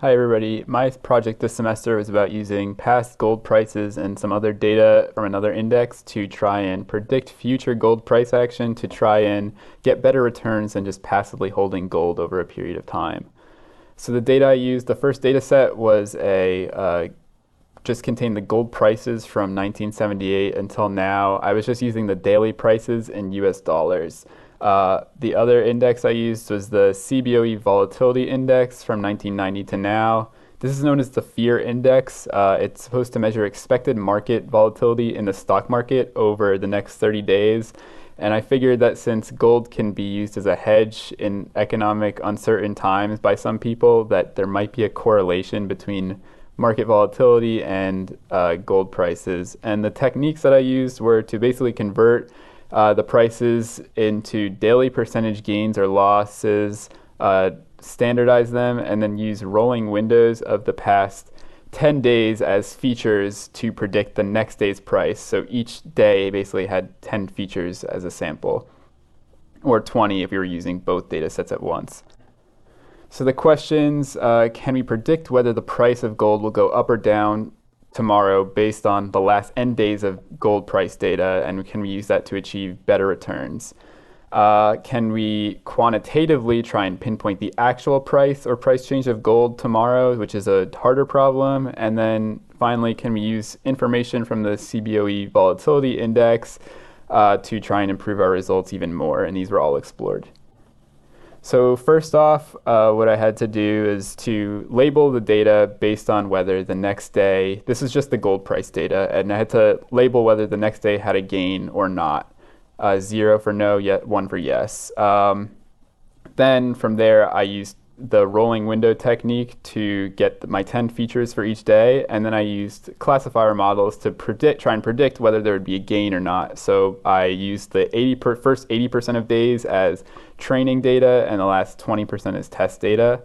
Hi everybody. My project this semester was about using past gold prices and some other data from another index to try and predict future gold price action to try and get better returns than just passively holding gold over a period of time. So the data I used, the first data set was just contained the gold prices from 1978 until now. I was just using the daily prices in US dollars. The other index I used was the CBOE volatility index from 1990 to now. This is known as the fear index. It's supposed to measure expected market volatility in the stock market over the next 30 days. And I figured that since gold can be used as a hedge in economic uncertain times by some people, that there might be a correlation between market volatility and gold prices. And the techniques that I used were to basically convert the prices into daily percentage gains or losses, standardize them, and then use rolling windows of the past 10 days as features to predict the next day's price. So each day basically had 10 features as a sample, or 20 if you were using both data sets at once. So the questions, can we predict whether the price of gold will go up or down tomorrow based on the last n days of gold price data, and can we use that to achieve better returns? Can we quantitatively try and pinpoint the actual price or price change of gold tomorrow, which is a harder problem? And then finally, can we use information from the CBOE volatility index to try and improve our results even more? And these were all explored. So first off, what I had to do is to label the data based on whether the next day, this is just the gold price data, and I had to label whether the next day had a gain or not. 0 for no, yet 1 for yes. Then from there, I used the rolling window technique to get my 10 features for each day, and then I used classifier models to try and predict whether there would be a gain or not. So I used the first 80% of days as training data and the last 20% as test data.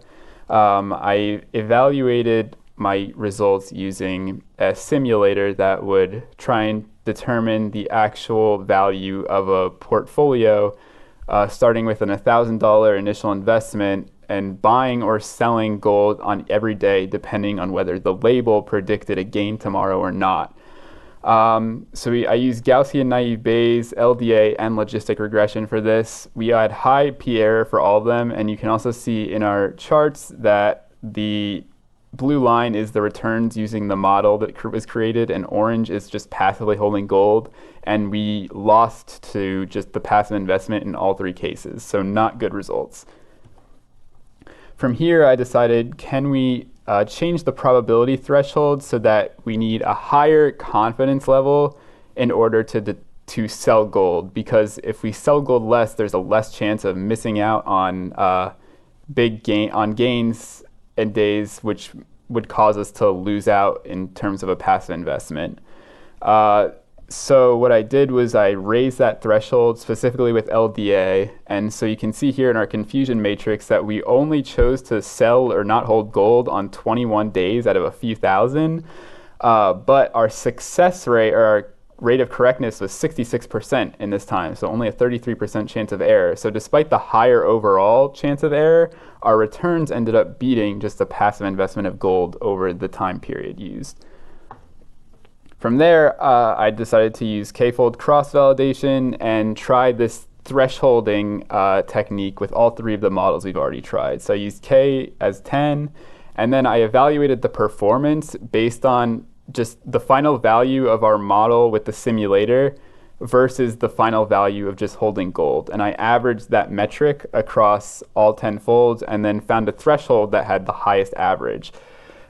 I evaluated my results using a simulator that would try and determine the actual value of a portfolio, starting with an $1,000 initial investment and buying or selling gold on every day depending on whether the label predicted a gain tomorrow or not. I used Gaussian naive Bayes, LDA, and logistic regression for this. We had high p error for all of them, and you can also see in our charts that the blue line is the returns using the model that was created, and orange is just passively holding gold, and we lost to just the passive investment in all three cases, so not good results. From here, I decided, can we change the probability threshold so that we need a higher confidence level in order to sell gold? Because if we sell gold less, there's a less chance of missing out on gains in days, which would cause us to lose out in terms of a passive investment. So what I did was I raised that threshold specifically with LDA. And so you can see here in our confusion matrix that we only chose to sell or not hold gold on 21 days out of a few thousand. But our success rate, or our rate of correctness, was 66% in this time. So only a 33% chance of error. So despite the higher overall chance of error, our returns ended up beating just the passive investment of gold over the time period used. From there, I decided to use k-fold cross-validation and try this thresholding technique with all three of the models we've already tried. So I used k as 10, and then I evaluated the performance based on just the final value of our model with the simulator versus the final value of just holding gold. And I averaged that metric across all 10 folds and then found a threshold that had the highest average.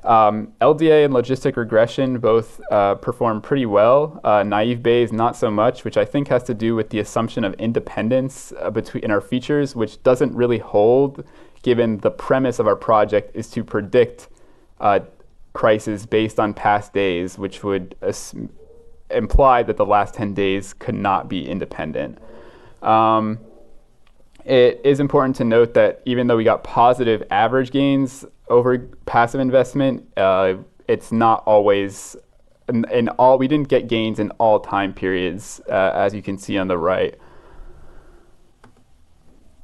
LDA and logistic regression both perform pretty well. Naive Bayes not so much, which I think has to do with the assumption of independence in our features, which doesn't really hold given the premise of our project is to predict prices based on past days, which would imply that the last 10 days could not be independent. It is important to note that even though we got positive average gains over passive investment, it's not always we didn't get gains in all time periods, as you can see on the right.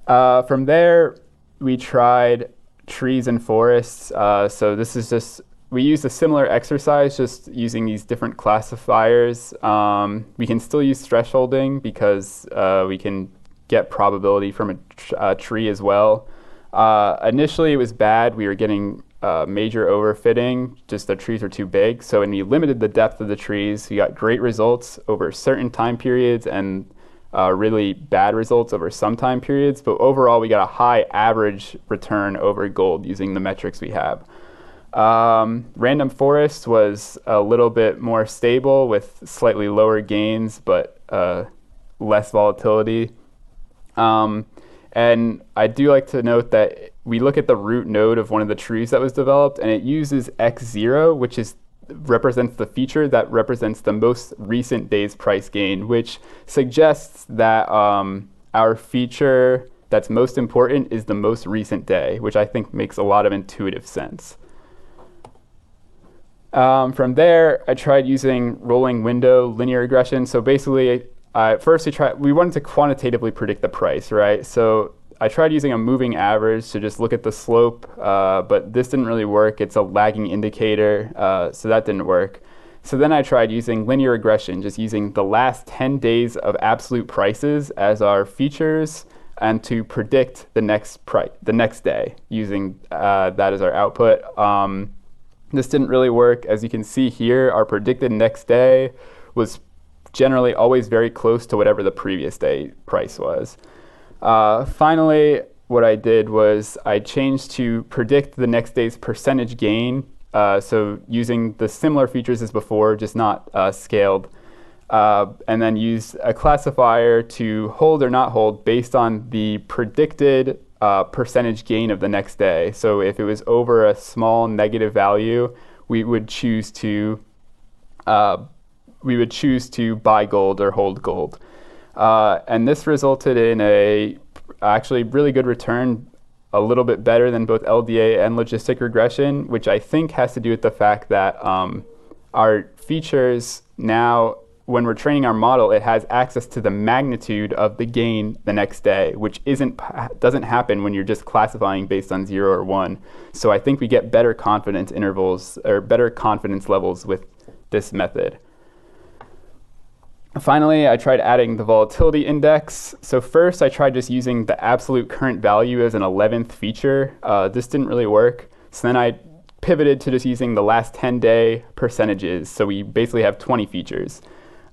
From there, we tried trees and forests. So this is just, we use a similar exercise, just using these different classifiers. We can still use thresholding because we can get probability from a tree as well. Initially it was bad. We were getting major overfitting, just the trees were too big. So when we limited the depth of the trees, we got great results over certain time periods and really bad results over some time periods. But overall, we got a high average return over gold using the metrics we have. Random forest was a little bit more stable with slightly lower gains, but less volatility. And I do like to note that we look at the root node of one of the trees that was developed, and it uses X0, which represents the feature that represents the most recent day's price gain, which suggests that our feature that's most important is the most recent day, which I think makes a lot of intuitive sense. From there, I tried using rolling window linear regression. So basically, first we wanted to quantitatively predict the price, right? So I tried using a moving average to just look at the slope, but this didn't really work. It's a lagging indicator, so that didn't work. So then I tried using linear regression, just using the last 10 days of absolute prices as our features and to predict the next day using that as our output. This didn't really work. As you can see here, our predicted next day was generally always very close to whatever the previous day price was. Finally, what I did was I changed to predict the next day's percentage gain. So using the similar features as before, just not scaled. And then use a classifier to hold or not hold based on the predicted percentage gain of the next day. So if it was over a small negative value, we would choose to buy gold or hold gold. And this resulted in a actually really good return, a little bit better than both LDA and logistic regression, which I think has to do with the fact that our features now, when we're training our model, it has access to the magnitude of the gain the next day, which doesn't happen when you're just classifying based on 0 or 1. So I think we get better confidence intervals or better confidence levels with this method. Finally, I tried adding the volatility index. So first, I tried just using the absolute current value as an 11th feature. This didn't really work. So then I pivoted to just using the last 10-day percentages. So we basically have 20 features.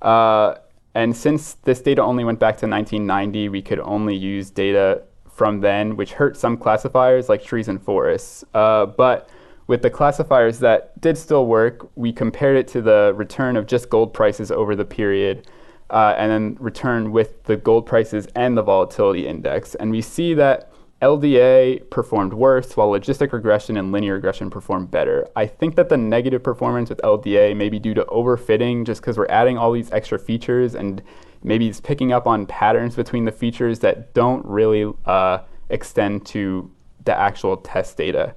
And since this data only went back to 1990, we could only use data from then, which hurt some classifiers like trees and forests. But with the classifiers that did still work, we compared it to the return of just gold prices over the period, and then return with the gold prices and the volatility index. And we see that LDA performed worse, while logistic regression and linear regression performed better. I think that the negative performance with LDA may be due to overfitting, just because we're adding all these extra features, and maybe it's picking up on patterns between the features that don't really extend to the actual test data.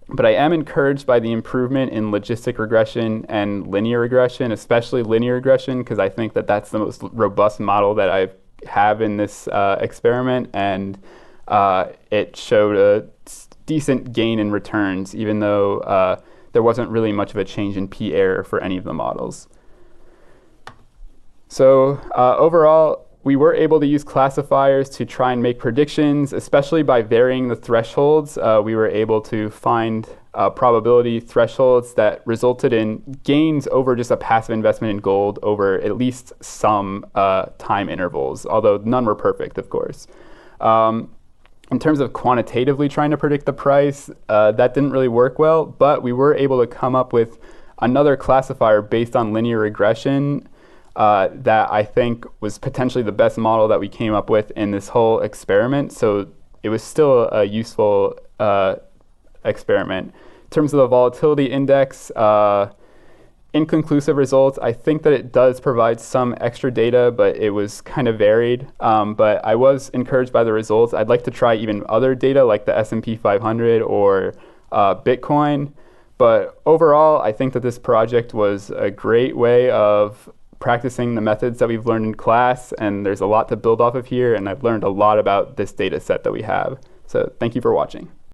But I am encouraged by the improvement in logistic regression and linear regression, especially linear regression, because I think that that's the most robust model that I have in this experiment, and it showed a decent gain in returns, even though there wasn't really much of a change in p error for any of the models. So overall, we were able to use classifiers to try and make predictions, especially by varying the thresholds. We were able to find probability thresholds that resulted in gains over just a passive investment in gold over at least some time intervals, although none were perfect, of course. In terms of quantitatively trying to predict the price, that didn't really work well, but we were able to come up with another classifier based on linear regression that I think was potentially the best model that we came up with in this whole experiment. So it was still a useful experiment. In terms of the volatility index, inconclusive results. I think that it does provide some extra data, but it was kind of varied. But I was encouraged by the results. I'd like to try even other data like the S&P 500 or Bitcoin. But overall, I think that this project was a great way of practicing the methods that we've learned in class, and there's a lot to build off of here, and I've learned a lot about this data set that we have. So thank you for watching.